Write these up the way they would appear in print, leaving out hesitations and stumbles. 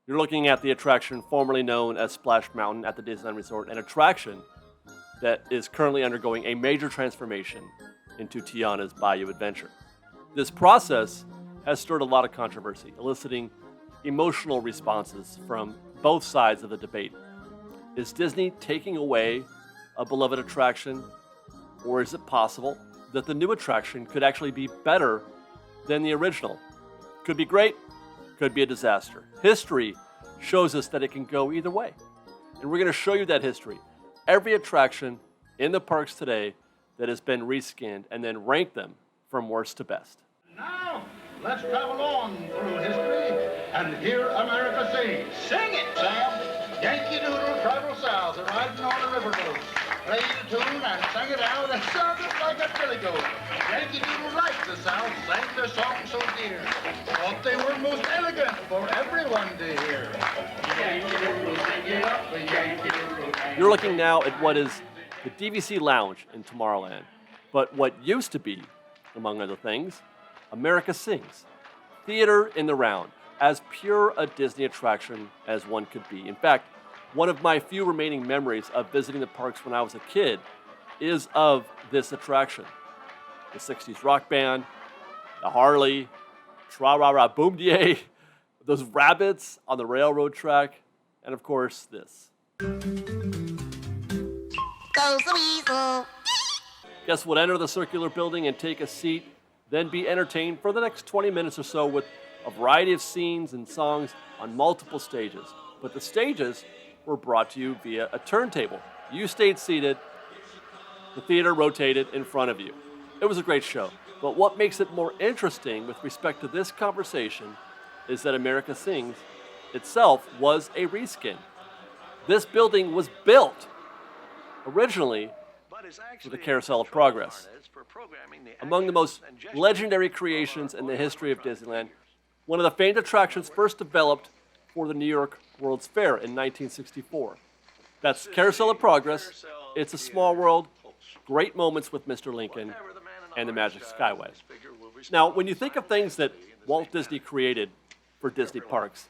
You're looking at the attraction formerly known as Splash Mountain at the Disneyland Resort, an attraction that is currently undergoing a major transformation into Tiana's Bayou Adventure. This process has stirred a lot of controversy, eliciting emotional responses from both sides of the debate. Is Disney taking away a beloved attraction, or is it possible that the new attraction could actually be better than the original? Could be great, could be a disaster. History shows us that it can go either way. And we're going to show you that history. Every attraction in the parks today that has been reskinned and then rank them from worst to best. Now, let's travel on through history and hear America sing. Sing it, Sam! Yankee Doodle travel south, riding on the river boat. Played a tune and sang it out and sounded like a billy goat. Yankee Doodle liked the South, sang their song so dear. Thought they were most elegant for everyone to hear. Yankee Doodle, sing it up, the Yankee Doodle. You're looking now at what is the DVC Lounge in Tomorrowland, but what used to be, among other things, America Sings, theater in the round, as pure a Disney attraction as one could be. In fact, one of my few remaining memories of visiting the parks when I was a kid is of this attraction. The 60s rock band, the Harley, Tra-ra-ra boom die, those rabbits on the railroad track, and of course this. Goes the weasel. Guests would enter the circular building and take a seat, then be entertained for the next 20 minutes or so with a variety of scenes and songs on multiple stages. But the stages were brought to you via a turntable. You stayed seated, the theater rotated in front of you. It was a great show. But what makes it more interesting with respect to this conversation is that America Sings itself was a reskin. This building was built originally for the Carousel of Progress. Among the most legendary creations in the history of Disneyland, one of the famed attractions first developed for the New York World's Fair in 1964. That's Carousel of Progress, It's a Small World, great moments with Mr. Lincoln, and the Magic Skyway. Now, when you think of things that Walt Disney created for Disney parks,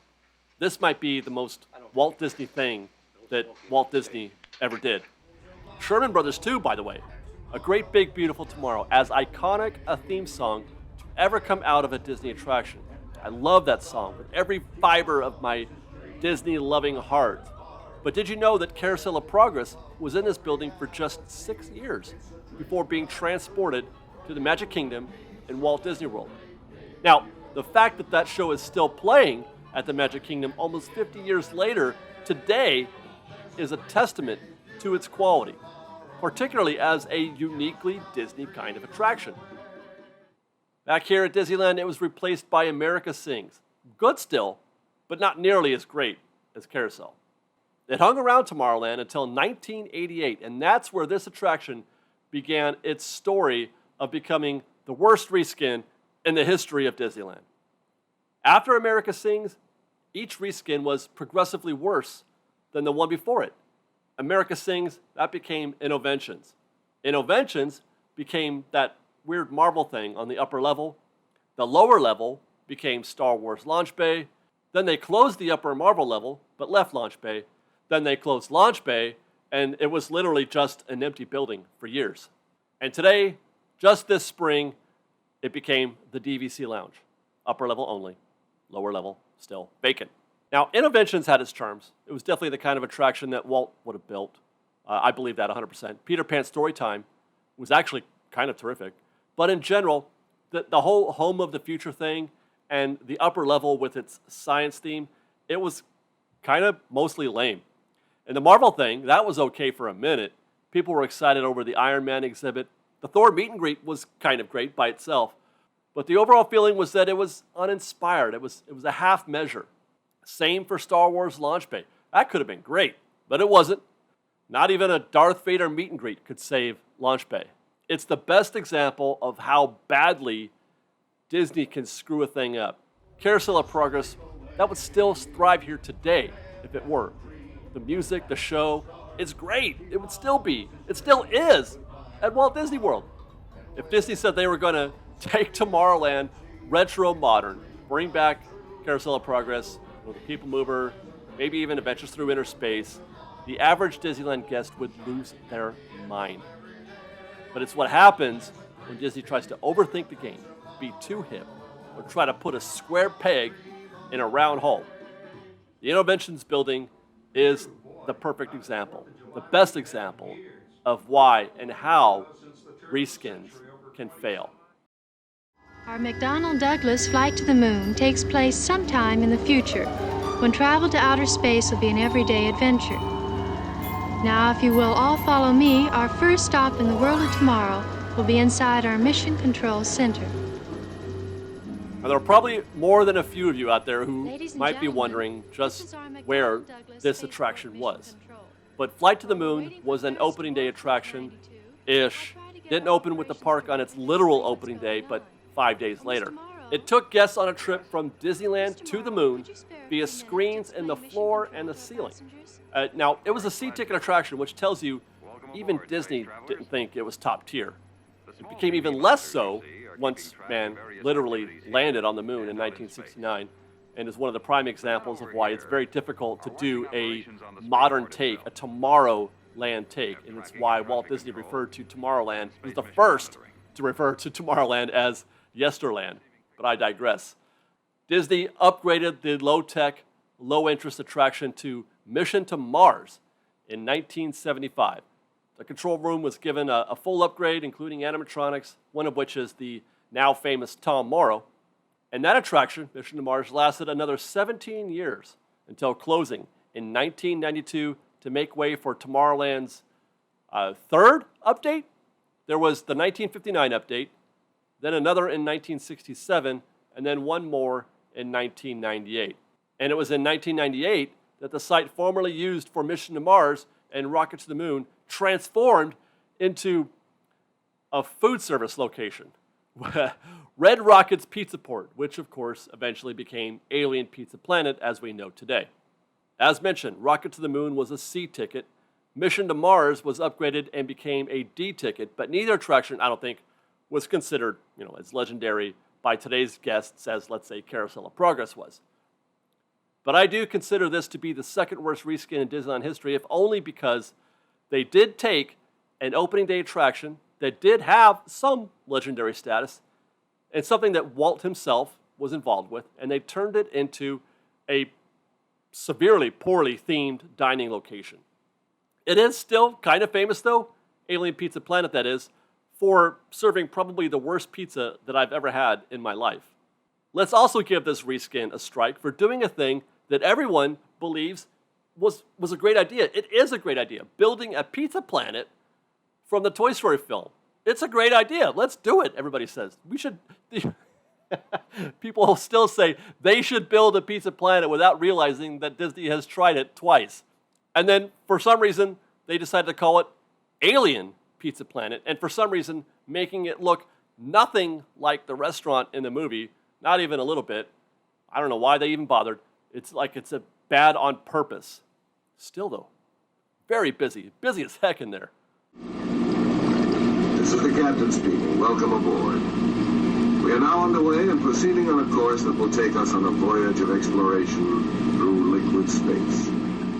this might be the most Walt Disney thing that Walt Disney ever did. Sherman Brothers 2, by the way, A Great Big Beautiful Tomorrow, as iconic a theme song to ever come out of a Disney attraction. I love that song with every fiber of my Disney-loving heart. But did you know that Carousel of Progress was in this building for just 6 years before being transported to the Magic Kingdom in Walt Disney World? Now, the fact that that show is still playing at the Magic Kingdom almost 50 years later today is a testament to its quality, particularly as a uniquely Disney kind of attraction. Back here at Disneyland, it was replaced by America Sings. Good still, but not nearly as great as Carousel. It hung around Tomorrowland until 1988, and that's where this attraction began its story of becoming the worst reskin in the history of Disneyland. After America Sings, each reskin was progressively worse than the one before it. America Sings, that became Innoventions. Innoventions became that weird Marvel thing on the upper level. The lower level became Star Wars Launch Bay. Then they closed the upper Marvel level, but left Launch Bay. Then they closed Launch Bay, and it was literally just an empty building for years. And today, just this spring, it became the DVC Lounge. Upper level only, lower level still vacant. Now, Innoventions had its charms. It was definitely the kind of attraction that Walt would have built. I believe that 100%. Peter Pan Storytime was actually kind of terrific. But in general, the whole Home of the Future thing and the upper level with its science theme, it was kind of mostly lame. And the Marvel thing, that was okay for a minute. People were excited over the Iron Man exhibit. The Thor meet and greet was kind of great by itself. But the overall feeling was that it was uninspired. It was a half measure. Same for Star Wars Launch Bay. That could have been great, but it wasn't. Not even a Darth Vader meet and greet could save Launch Bay. It's the best example of how badly Disney can screw a thing up. Carousel of Progress, that would still thrive here today if it were. The music, the show, it's great. It would still be. It still is at Walt Disney World. If Disney said they were going to take Tomorrowland retro modern, bring back Carousel of Progress, with the People Mover, maybe even Adventures Through Inner Space, the average Disneyland guest would lose their mind. But it's what happens when Disney tries to overthink the game, be too hip, or try to put a square peg in a round hole. The Innovations building is the perfect example, the best example of why and how reskins can fail. Our McDonnell Douglas flight to the moon takes place sometime in the future, when travel to outer space will be an everyday adventure. Now, if you will all follow me, our first stop in the world of tomorrow will be inside our Mission Control Center. Now, there are probably more than a few of you out there who Ladies and might be gentlemen, wondering this just is our McDonnell where Douglas this space attraction mission was. control. But Flight to the Moon was an opening day attraction-ish. Didn't open with the park on its literal opening day, but 5 days later. It took guests on a trip from Disneyland to the moon via screens in the floor and the ceiling. Now, it was a C-ticket attraction, which tells you even Disney didn't think it was top tier. It became even less so once man literally landed on the moon in 1969, and is one of the prime examples of why it's very difficult to do a modern take, a Tomorrowland take, and it's why Walt Disney referred to Tomorrowland. He was the first to refer to Tomorrowland as Yesterland, but I digress. Disney upgraded the low-tech, low-interest attraction to Mission to Mars in 1975. The control room was given a full upgrade, including animatronics, one of which is the now famous Tom Morrow. And that attraction, Mission to Mars, lasted another 17 years until closing in 1992 to make way for Tomorrowland's third update. There was the 1959 update, then another in 1967, and then one more in 1998. And it was in 1998 that the site formerly used for Mission to Mars and Rocket to the Moon transformed into a food service location. Red Rocket's Pizza Port, which of course eventually became Alien Pizza Planet as we know today. As mentioned, Rocket to the Moon was a C ticket. Mission to Mars was upgraded and became a D ticket, but neither attraction, I don't think, was considered, as legendary by today's guests as, let's say, Carousel of Progress was. But I do consider this to be the second worst reskin in Disneyland history, if only because they did take an opening day attraction that did have some legendary status and something that Walt himself was involved with, and they turned it into a severely poorly themed dining location. It is still kind of famous, though, Alien Pizza Planet, that is, for serving probably the worst pizza that I've ever had in my life. Let's also give this reskin a strike for doing a thing that everyone believes was a great idea. It is a great idea. Building a pizza planet from the Toy Story film. It's a great idea. Let's do it, everybody says. We should... People still say they should build a pizza planet without realizing that Disney has tried it twice. And then, for some reason, they decided to call it Alien Pizza Planet, and for some reason, making it look nothing like the restaurant in the movie, not even a little bit. I don't know why they even bothered. It's like it's a bad on purpose. Still, though, very busy. Busy as heck in there. This is the captain speaking. Welcome aboard. We are now underway and proceeding on a course that will take us on a voyage of exploration through liquid space.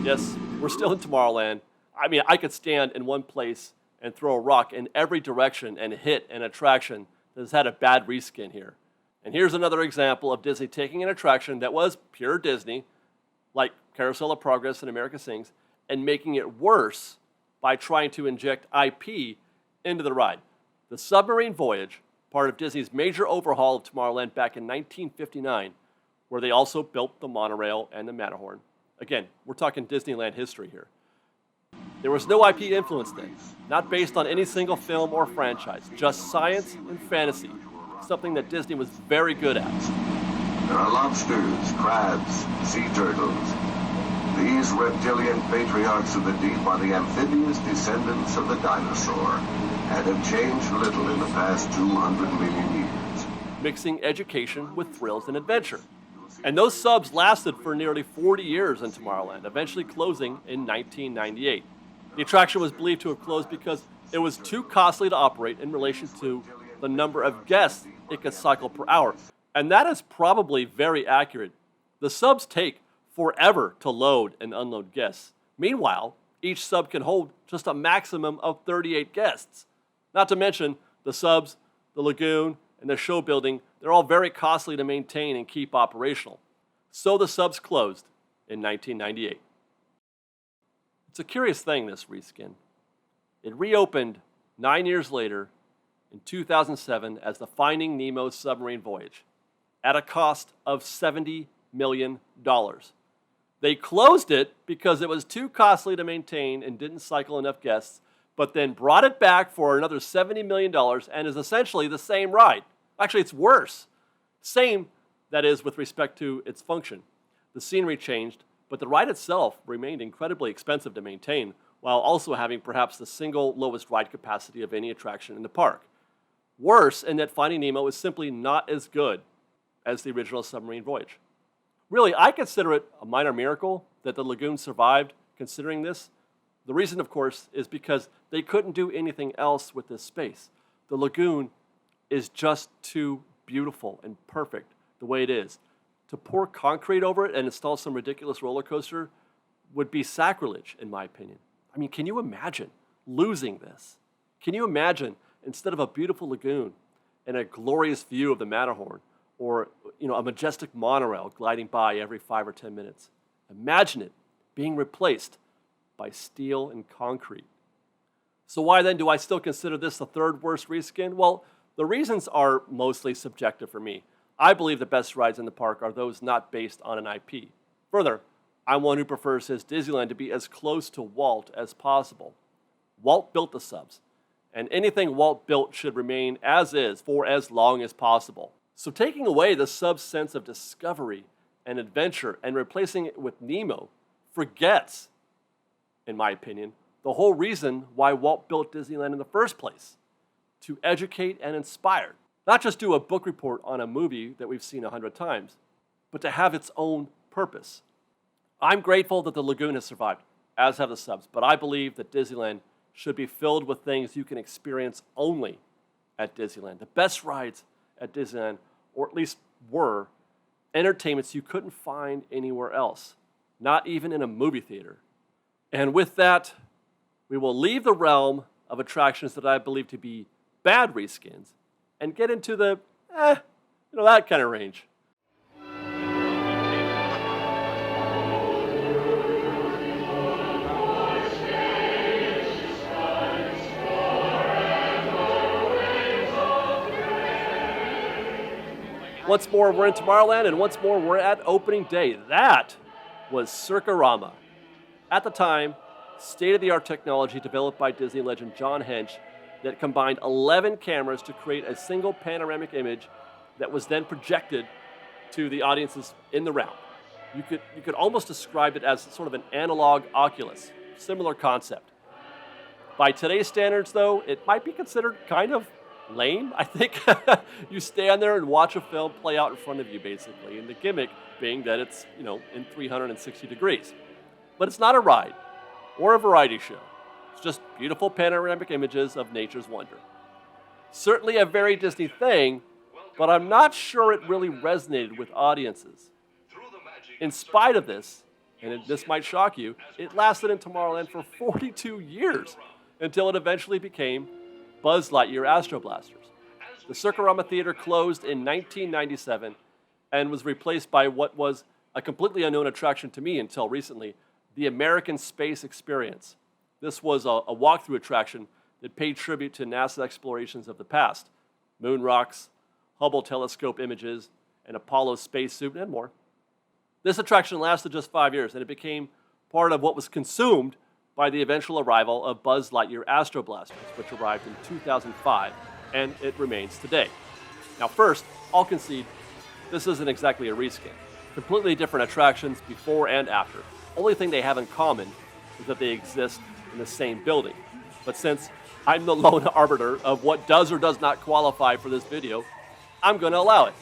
Yes, we're still in Tomorrowland. I mean, I could stand in one place and throw a rock in every direction and hit an attraction that has had a bad reskin here. And here's another example of Disney taking an attraction that was pure Disney, like Carousel of Progress and America Sings, and making it worse by trying to inject IP into the ride. The Submarine Voyage, part of Disney's major overhaul of Tomorrowland back in 1959, where they also built the monorail and the Matterhorn. Again, we're talking Disneyland history here. There was no IP influence then, not based on any single film or franchise, just science and fantasy, something that Disney was very good at. There are lobsters, crabs, sea turtles. These reptilian patriarchs of the deep are the amphibious descendants of the dinosaur and have changed little in the past 200 million years. Mixing education with thrills and adventure. And those subs lasted for nearly 40 years in Tomorrowland, eventually closing in 1998. The attraction was believed to have closed because it was too costly to operate in relation to the number of guests it could cycle per hour. And that is probably very accurate. The subs take forever to load and unload guests. Meanwhile, each sub can hold just a maximum of 38 guests. Not to mention the subs, the lagoon, and the show building, they're all very costly to maintain and keep operational. So the subs closed in 1998. It's a curious thing, this reskin. It reopened 9 years later in 2007 as the Finding Nemo submarine voyage at a cost of $70 million. They closed it because it was too costly to maintain and didn't cycle enough guests, but then brought it back for another $70 million and is essentially the same ride. Actually, it's worse. Same, that is, with respect to its function. The scenery changed, but the ride itself remained incredibly expensive to maintain, while also having perhaps the single lowest ride capacity of any attraction in the park. Worse, in that Finding Nemo is simply not as good as the original submarine voyage. Really, I consider it a minor miracle that the lagoon survived considering this. The reason, of course, is because they couldn't do anything else with this space. The lagoon is just too beautiful and perfect the way it is. To pour concrete over it and install some ridiculous roller coaster would be sacrilege, in my opinion. I mean, can you imagine losing this? Can you imagine, instead of a beautiful lagoon and a glorious view of the Matterhorn, or a majestic monorail gliding by every 5 or 10 minutes, imagine it being replaced by steel and concrete. So why then do I still consider this the third worst reskin? Well, the reasons are mostly subjective for me. I believe the best rides in the park are those not based on an IP. Further, I'm one who prefers his Disneyland to be as close to Walt as possible. Walt built the subs, and anything Walt built should remain as is for as long as possible. So taking away the sub's sense of discovery and adventure and replacing it with Nemo forgets, in my opinion, the whole reason why Walt built Disneyland in the first place: to educate and inspire. Not just do a book report on a movie that we've seen 100 times, but to have its own purpose. I'm grateful that the lagoon has survived, as have the subs, but I believe that Disneyland should be filled with things you can experience only at Disneyland. The best rides at Disneyland, or at least were, entertainments you couldn't find anywhere else, not even in a movie theater. And with that, we will leave the realm of attractions that I believe to be bad reskins and get into the, that kind of range. Once more, we're in Tomorrowland, and once more, we're at opening day. That was Circarama. At the time, state-of-the-art technology developed by Disney legend John Hench that combined 11 cameras to create a single panoramic image that was then projected to the audiences in the round. You could almost describe it as sort of an analog Oculus, similar concept. By today's standards, though, it might be considered kind of lame, I think. You stand there and watch a film play out in front of you, basically, and the gimmick being that it's, in 360 degrees. But it's not a ride or a variety show. It's just beautiful panoramic images of nature's wonder. Certainly a very Disney thing, but I'm not sure it really resonated with audiences. In spite of this, and this might shock you, it lasted in Tomorrowland for 42 years until it eventually became Buzz Lightyear Astro Blasters. The Circarama Theater closed in 1997 and was replaced by what was a completely unknown attraction to me until recently, the American Space Experience. This was a walkthrough attraction that paid tribute to NASA explorations of the past: moon rocks, Hubble telescope images, an Apollo spacesuit, and more. This attraction lasted just 5 years, and it became part of what was consumed by the eventual arrival of Buzz Lightyear Astro Blasters, which arrived in 2005, and it remains today. Now first, I'll concede, this isn't exactly a reskin. Completely different attractions before and after. Only thing they have in common is that they exist in the same building. But since I'm the lone arbiter of what does or does not qualify for this video, I'm going to allow it.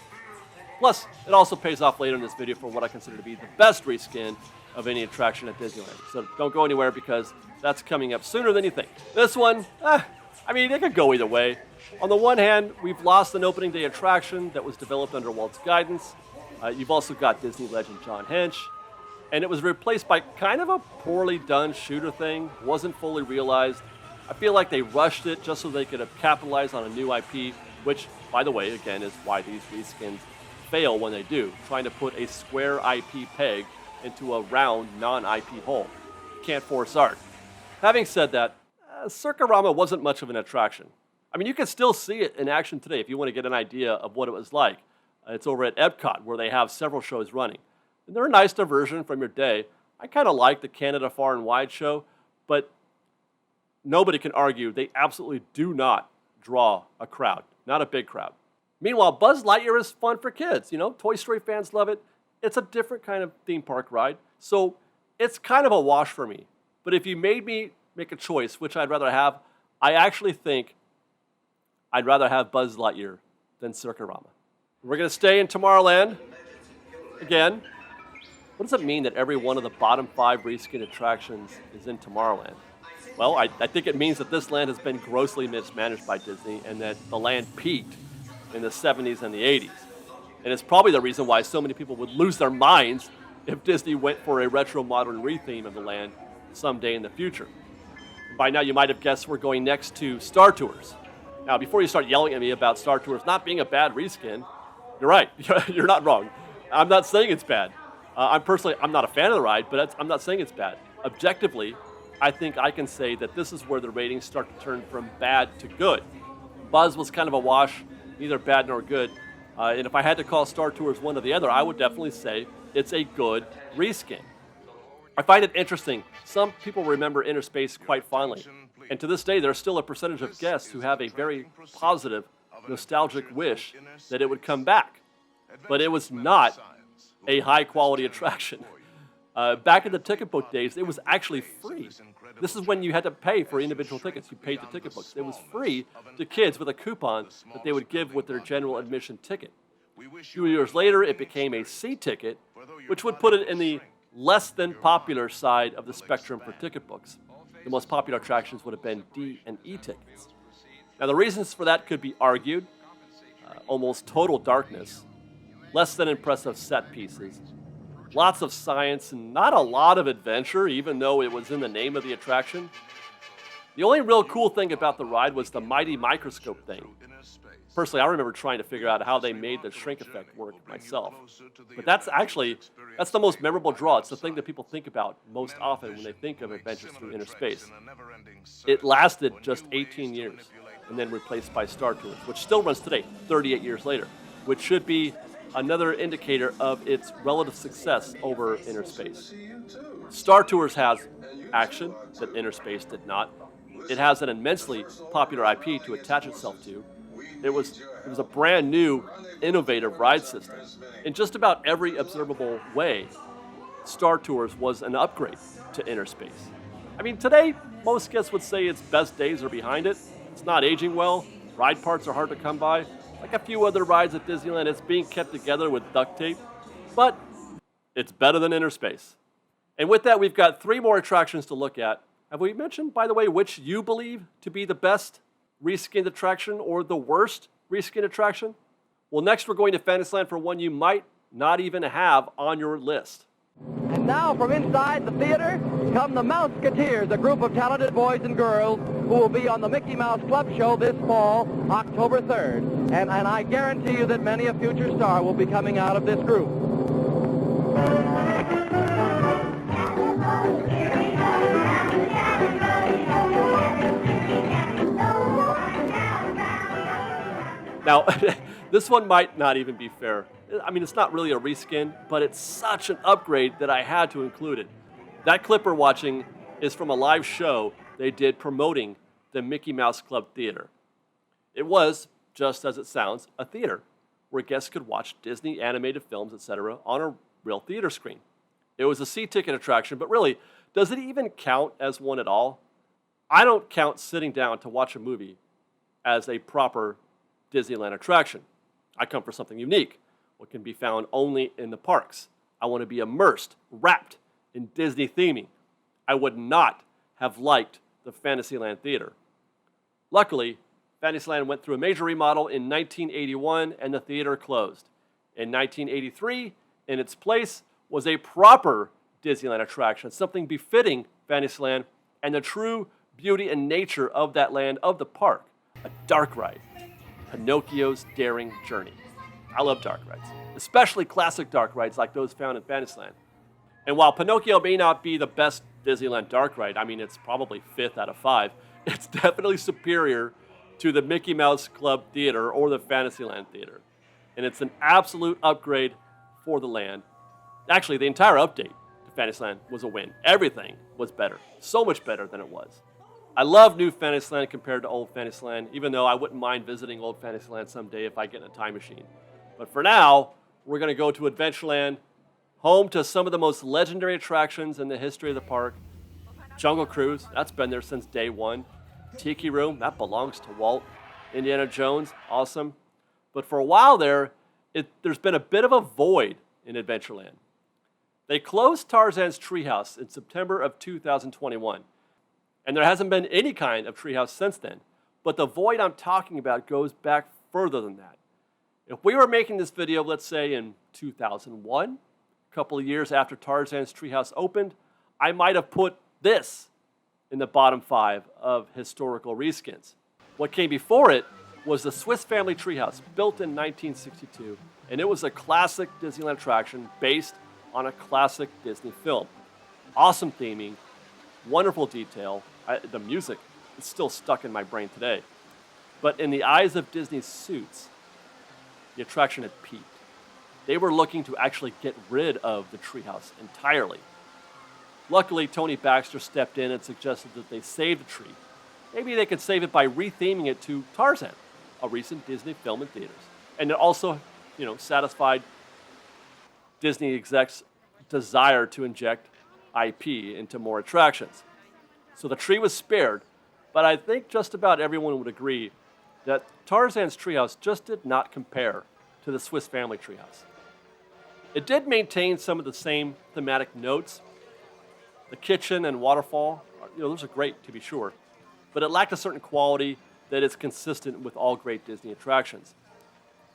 Plus, it also pays off later in this video for what I consider to be the best reskin of any attraction at Disneyland. So don't go anywhere because that's coming up sooner than you think. This one, it could go either way. On the one hand, we've lost an opening day attraction that was developed under Walt's guidance. You've also got Disney legend John Hench. and it was replaced by kind of a poorly done shooter thing, wasn't fully realized. I feel like they rushed it just so they could have capitalized on a new IP, which, by the way, again, is why these reskins fail when they do, trying to put a square IP peg into a round non-IP hole. Can't force art. Having said that, Circarama wasn't much of an attraction. I mean, you can still see it in action today if you want to get an idea of what it was like. It's over at Epcot, where they have several shows running. And they're a nice diversion from your day. I kind of like the Canada Far and Wide show, but nobody can argue they absolutely do not draw a crowd, not a big crowd. Meanwhile, Buzz Lightyear is fun for kids. You know, Toy Story fans love it. It's a different kind of theme park ride, so it's kind of a wash for me. But if you made me make a choice, which I'd rather have, I actually think I'd rather have Buzz Lightyear than Circarama. We're going to stay in Tomorrowland again. What does it mean that every one of the bottom 5 reskin attractions is in Tomorrowland? Well, I think it means that this land has been grossly mismanaged by Disney and that the land peaked in the 70s and the 80s. And it's probably the reason why so many people would lose their minds if Disney went for a retro-modern retheme of the land someday in the future. By now, you might have guessed we're going next to Star Tours. Now, before you start yelling at me about Star Tours not being a bad reskin, you're right. You're not wrong. I'm not saying it's bad. I'm not a fan of the ride, but I'm not saying it's bad. Objectively, I think I can say that this is where the ratings start to turn from bad to good. Buzz was kind of a wash, neither bad nor good. And if I had to call Star Tours one or the other, I would definitely say it's a good reskin. I find it interesting. Some people remember Inner Space quite fondly. And to this day, there's still a percentage of guests who have a very positive, nostalgic wish that it would come back. But it was not a high-quality attraction. Back in the ticket book days, it was actually free. This is when you had to pay for individual tickets. You paid the ticket books. It was free to kids with a coupon that they would give with their general admission ticket. A few years later, it became a C ticket, which would put it in the less than popular side of the spectrum for ticket books. The most popular attractions would have been D and E tickets. Now, the reasons for that could be argued. Almost total darkness, less than impressive set pieces, lots of science, and not a lot of adventure, even though it was in the name of the attraction. The only real cool thing about the ride was the mighty microscope thing. Personally, I remember trying to figure out how they made the shrink effect work myself. But that's the most memorable draw. It's the thing that people think about most often when they think of Adventures Through Inner Space. It lasted just 18 years and then replaced by Star Tours, which still runs today, 38 years later, which should be another indicator of its relative success over Inner Space. Star Tours has action that Inner Space did not. It has an immensely popular IP to attach itself to. It was a brand new, innovative ride system. In just about every observable way, Star Tours was an upgrade to Inner Space. I mean, today, most guests would say its best days are behind it. It's not aging well. Ride parts are hard to come by. Like a few other rides at Disneyland, it's being kept together with duct tape. But it's better than Inner Space. And with that, we've got 3 more attractions to look at. Have we mentioned, by the way, which you believe to be the best reskinned attraction or the worst reskinned attraction? Well, next we're going to Fantasyland for one you might not even have on your list. And now from inside the theater come the Mouseketeers, a group of talented boys and girls who will be on the Mickey Mouse Club show this fall, October 3rd. And I guarantee you that many a future star will be coming out of this group. Now, this one might not even be fair. I mean, it's not really a reskin, but it's such an upgrade that I had to include it. That clip we're watching is from a live show they did promoting the Mickey Mouse Club Theater. It was, just as it sounds, a theater where guests could watch Disney animated films, etc., on a real theater screen. It was a C-ticket attraction, but really, does it even count as one at all? I don't count sitting down to watch a movie as a proper Disneyland attraction. I come for something unique, what can be found only in the parks. I want to be immersed, wrapped in Disney theming. I would not have liked the Fantasyland Theater. Luckily, Fantasyland went through a major remodel in 1981 and the theater closed. In 1983, in its place was a proper Disneyland attraction, something befitting Fantasyland and the true beauty and nature of that land, of the park. A dark ride, Pinocchio's Daring Journey. I love dark rides, especially classic dark rides like those found in Fantasyland. And while Pinocchio may not be the best Disneyland dark ride, I mean, it's probably 5th out of 5, it's definitely superior to the Mickey Mouse Club Theater or the Fantasyland Theater. And it's an absolute upgrade for the land. Actually, the entire update to Fantasyland was a win. Everything was better, so much better than it was. I love new Fantasyland compared to old Fantasyland, even though I wouldn't mind visiting old Fantasyland someday if I get in a time machine. But for now, we're going to go to Adventureland, home to some of the most legendary attractions in the history of the park. Jungle Cruise, that's been there since day one. Tiki Room, that belongs to Walt. Indiana Jones, awesome. But for a while there's been a bit of a void in Adventureland. They closed Tarzan's Treehouse in September of 2021. And there hasn't been any kind of treehouse since then. But the void I'm talking about goes back further than that. If we were making this video, let's say in 2001, a couple of years after Tarzan's Treehouse opened, I might have put this in the bottom 5 of historical reskins. What came before it was the Swiss Family Treehouse, built in 1962, and it was a classic Disneyland attraction based on a classic Disney film. Awesome theming, wonderful detail. The music is still stuck in my brain today. But in the eyes of Disney's suits, the attraction had peaked. They were looking to actually get rid of the treehouse entirely. Luckily, Tony Baxter stepped in and suggested that they save the tree. Maybe they could save it by retheming it to Tarzan, a recent Disney film in theaters. And it also, satisfied Disney execs' desire to inject IP into more attractions. So the tree was spared, but I think just about everyone would agree that Tarzan's Treehouse just did not compare to the Swiss Family Treehouse. It did maintain some of the same thematic notes. The kitchen and waterfall, those are great to be sure, but it lacked a certain quality that is consistent with all great Disney attractions.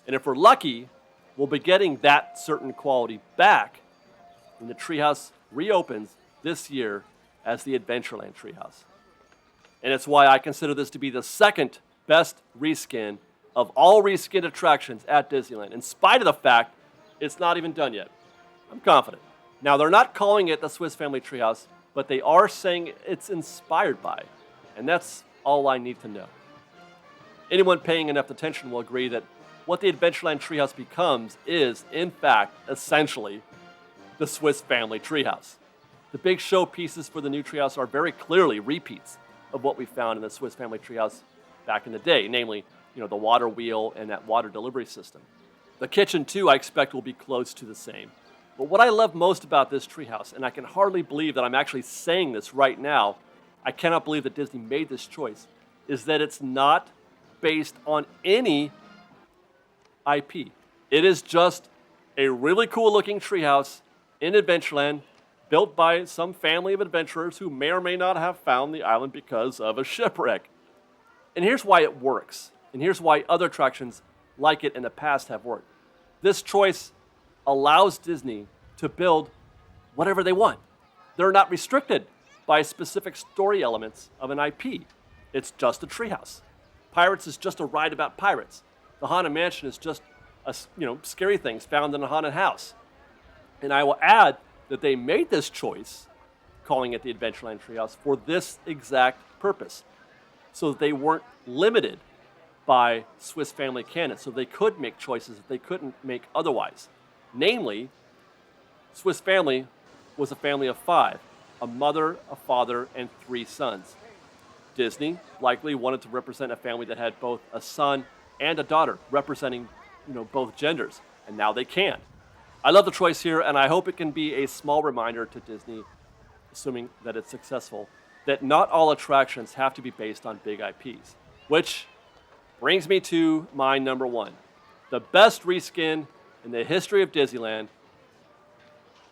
And if we're lucky, we'll be getting that certain quality back when the treehouse reopens this year as the Adventureland Treehouse. And it's why I consider this to be the second best reskin of all reskinned attractions at Disneyland, in spite of the fact it's not even done yet. I'm confident. Now, they're not calling it the Swiss Family Treehouse, but they are saying it's inspired by, and that's all I need to know. Anyone paying enough attention will agree that what the Adventureland Treehouse becomes is, in fact, essentially the Swiss Family Treehouse. The big showpieces for the new treehouse are very clearly repeats of what we found in the Swiss Family Treehouse back in the day, namely, the water wheel and that water delivery system. The kitchen, too, I expect will be close to the same. But what I love most about this treehouse, and I can hardly believe that I'm actually saying this right now, I cannot believe that Disney made this choice, is that it's not based on any IP. It is just a really cool looking treehouse in Adventureland, built by some family of adventurers who may or may not have found the island because of a shipwreck. And here's why it works, and here's why other attractions like it in the past have worked. This choice allows Disney to build whatever they want. They're not restricted by specific story elements of an IP. It's just a treehouse. Pirates is just a ride about pirates. The Haunted Mansion is just scary things found in a haunted house. And I will add that they made this choice, calling it the Adventureland Treehouse, for this exact purpose, so that they weren't limited by Swiss Family canon, so they could make choices that they couldn't make otherwise. Namely, Swiss Family was a family of 5, a mother, a father, and 3 sons. Disney likely wanted to represent a family that had both a son and a daughter, representing both genders, and now they can. I love the choice here, and I hope it can be a small reminder to Disney, assuming that it's successful, that not all attractions have to be based on big IPs. Which brings me to my number 1. The best reskin in the history of Disneyland.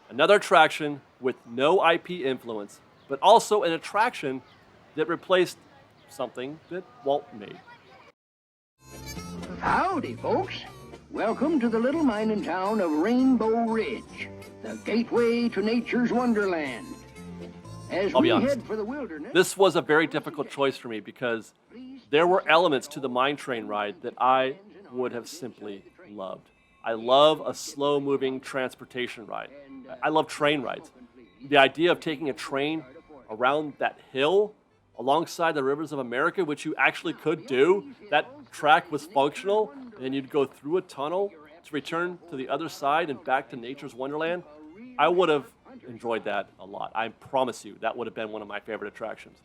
Another attraction with no IP influence, but also an attraction that replaced something that Walt made. Howdy, folks. Welcome to the little mining town of Rainbow Ridge. the gateway to nature's wonderland. As I'll be we honest. head for the wilderness, This was a very difficult choice for me because there were elements to the mine train ride that I would have simply loved. I love a slow-moving transportation ride. I love train rides. The idea of taking a train around that hill alongside the rivers of America, which you actually could do, that track was functional, and you'd go through a tunnel to return to the other side and back to nature's wonderland. I would have enjoyed that a lot. I promise you, that would have been one of my favorite attractions.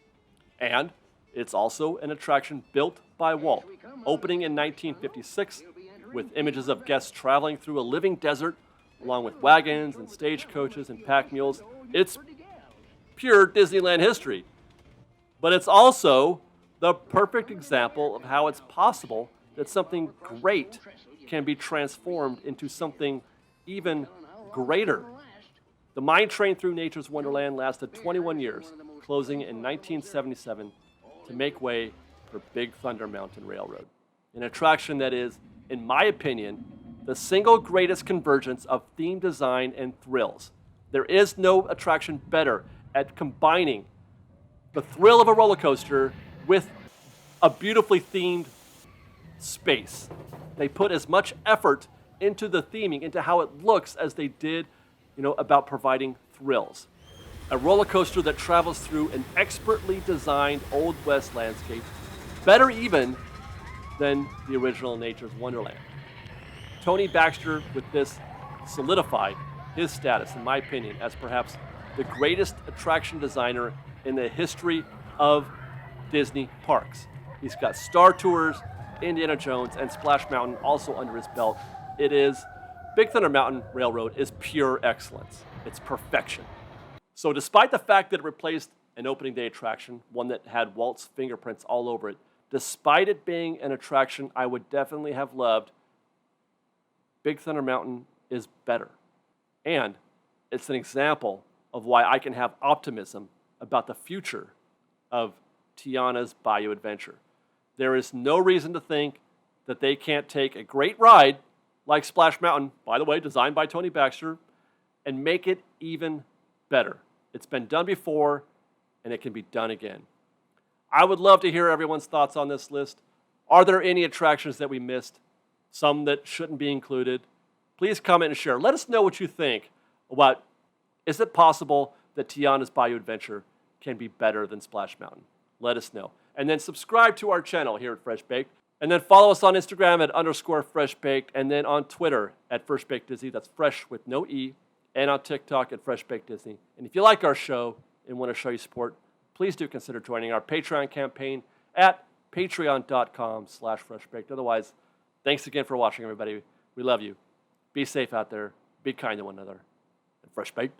And it's also an attraction built by Walt, opening in 1956 with images of guests traveling through a living desert along with wagons and stagecoaches and pack mules. It's pure Disneyland history. But it's also the perfect example of how it's possible that something great can be transformed into something even greater. The mine train through nature's wonderland lasted 21 years, closing in 1977 to make way for Big Thunder Mountain Railroad, an attraction that is, in my opinion, the single greatest convergence of theme design and thrills. There is no attraction better at combining the thrill of a roller coaster with a beautifully themed space. They put as much effort into the theming, into how it looks, as they did, about providing thrills. A roller coaster that travels through an expertly designed Old West landscape, better even than the original Nature's Wonderland. Tony Baxter, with this, solidified his status, in my opinion, as perhaps the greatest attraction designer in the history of Disney parks. He's got Star Tours, Indiana Jones, and Splash Mountain also under his belt. Big Thunder Mountain Railroad is pure excellence. It's perfection. So despite the fact that it replaced an opening day attraction, one that had Walt's fingerprints all over it, despite it being an attraction I would definitely have loved, Big Thunder Mountain is better. And it's an example of why I can have optimism about the future of Tiana's Bayou Adventure. There is no reason to think that they can't take a great ride like Splash Mountain, by the way, designed by Tony Baxter, and make it even better. It's been done before, and it can be done again. I would love to hear everyone's thoughts on this list. Are there any attractions that we missed? Some that shouldn't be included? Please comment and share. Let us know what you think about, is it possible that Tiana's Bayou Adventure can be better than Splash Mountain? Let us know. And then subscribe to our channel here at Fresh Baked. And then follow us on Instagram at _Fresh Baked, and then on Twitter at Fresh Baked Disney. That's fresh with no E. And on TikTok at Fresh Baked Disney. And if you like our show and want to show your support, please do consider joining our Patreon campaign at patreon.com/freshbaked. Otherwise, thanks again for watching, everybody. We love you. Be safe out there. Be kind to one another. And Fresh Baked.